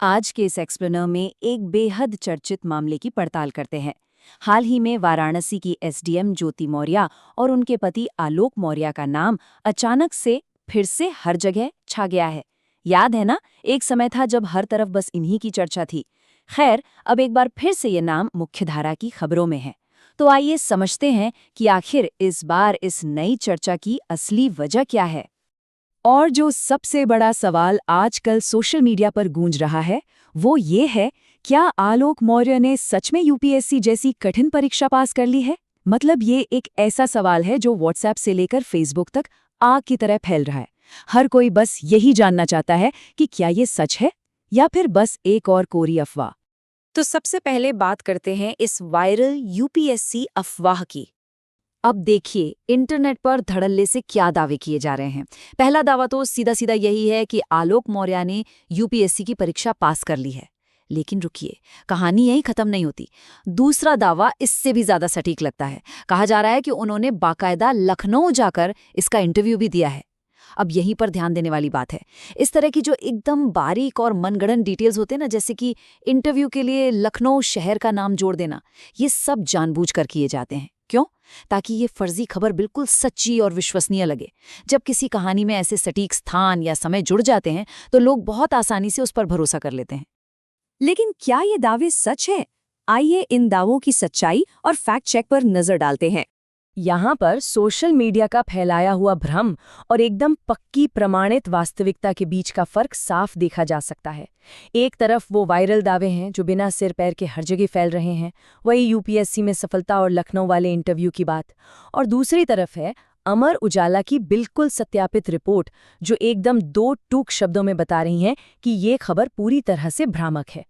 आज के इस एक्सप्लेनर में एक बेहद चर्चित मामले की पड़ताल करते हैं। हाल ही में वाराणसी की एसडीएम ज्योति मौर्य और उनके पति आलोक मौर्य का नाम अचानक से फिर से हर जगह छा गया है। याद है ना, एक समय था जब हर तरफ बस इन्हीं की चर्चा थी। खैर, अब एक बार फिर से ये नाम मुख्यधारा की खबरों में है। तो आइए समझते हैं कि आखिर इस बार इस नई चर्चा की असली वजह क्या है। और जो सबसे बड़ा सवाल आजकल सोशल मीडिया पर गूंज रहा है, वो ये है, क्या आलोक मौर्य ने सच में यूपीएससी जैसी कठिन परीक्षा पास कर ली है? मतलब ये एक ऐसा सवाल है जो व्हाट्सएप से लेकर फेसबुक तक आग की तरह फैल रहा है। हर कोई बस यही जानना चाहता है कि क्या ये सच है या फिर बस एक और कोरी अफवाह। तो सबसे पहले बात करते हैं इस वायरल यूपीएससी अफवाह की। अब देखिए, इंटरनेट पर धड़ल्ले से क्या दावे किए जा रहे हैं। पहला दावा तो सीधा सीधा यही है कि आलोक मौर्य ने यूपीएससी की परीक्षा पास कर ली है। लेकिन रुकिए, कहानी यहीं खत्म नहीं होती। दूसरा दावा इससे भी ज्यादा सटीक लगता है। कहा जा रहा है कि उन्होंने बाकायदा लखनऊ जाकर इसका इंटरव्यू भी दिया है। अब यहीं पर ध्यान देने वाली बात है, इस तरह की जो एकदम बारीक और मनगढ़ंत डिटेल्स होते हैं ना, जैसे कि इंटरव्यू के लिए लखनऊ शहर का नाम जोड़ देना, ये सब जानबूझकर किए जाते हैं। क्यों? ताकि ये फर्जी खबर बिल्कुल सच्ची और विश्वसनीय लगे। जब किसी कहानी में ऐसे सटीक स्थान या समय जुड़ जाते हैं तो लोग बहुत आसानी से उस पर भरोसा कर लेते हैं। लेकिन क्या ये दावे सच है? आइए इन दावों की सच्चाई और फैक्ट चेक पर नजर डालते हैं। यहाँ पर सोशल मीडिया का फैलाया हुआ भ्रम और एकदम पक्की प्रमाणित वास्तविकता के बीच का फर्क साफ देखा जा सकता है। एक तरफ वो वायरल दावे हैं जो बिना सिर पैर के हर जगह फैल रहे हैं, वही यूपीएससी में सफलता और लखनऊ वाले इंटरव्यू की बात। और दूसरी तरफ है अमर उजाला की बिल्कुल सत्यापित रिपोर्ट, जो एकदम दो टूक शब्दों में बता रही हैं कि ये खबर पूरी तरह से भ्रामक है।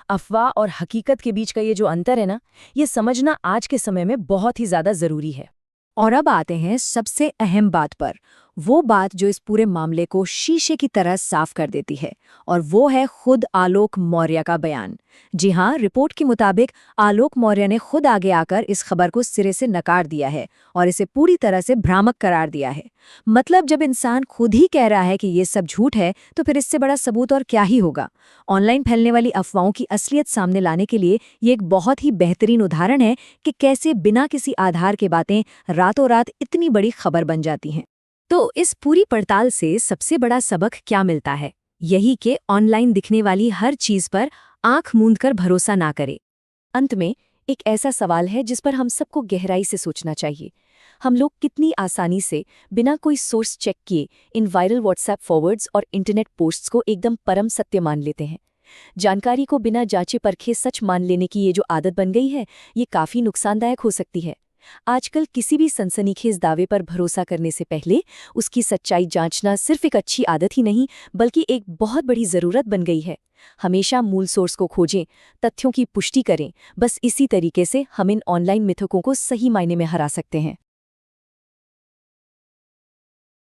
अफवाह और हकीकत के बीच का ये जो अंतर है ना, ये समझना आज के समय में बहुत ही ज्यादा जरूरी है। और अब आते हैं सबसे अहम बात पर, वो बात जो इस पूरे मामले को शीशे की तरह साफ कर देती है, और वो है खुद आलोक मौर्य का बयान। जी हाँ, रिपोर्ट के मुताबिक आलोक मौर्य ने खुद आगे आकर इस खबर को सिरे से नकार दिया है और इसे पूरी तरह से भ्रामक करार दिया है। मतलब जब इंसान खुद ही कह रहा है कि ये सब झूठ है, तो फिर इससे बड़ा सबूत और क्या ही होगा। ऑनलाइन फैलने वाली अफवाहों की असलियत सामने लाने के लिए ये एक बहुत ही बेहतरीन उदाहरण है कि कैसे बिना किसी आधार के बातें रातों रात इतनी बड़ी खबर बन जाती हैं। तो इस पूरी पड़ताल से सबसे बड़ा सबक क्या मिलता है? यही कि ऑनलाइन दिखने वाली हर चीज पर आंख मूंदकर भरोसा ना करें। अंत में एक ऐसा सवाल है जिस पर हम सबको गहराई से सोचना चाहिए। हम लोग कितनी आसानी से बिना कोई सोर्स चेक किए इन वायरल व्हाट्सएप फॉरवर्ड्स और इंटरनेट पोस्ट्स को एकदम परम सत्य मान लेते हैं। जानकारी को बिना जांचे परखे सच मान लेने की ये जो आदत बन गई है, ये काफी नुकसानदायक हो सकती है। आजकल किसी भी सनसनीखेज दावे पर भरोसा करने से पहले उसकी सच्चाई जांचना सिर्फ एक अच्छी आदत ही नहीं, बल्कि एक बहुत बड़ी जरूरत बन गई है। हमेशा मूल सोर्स को खोजें, तथ्यों की पुष्टि करें। बस इसी तरीके से हम इन ऑनलाइन मिथकों को सही मायने में हरा सकते हैं।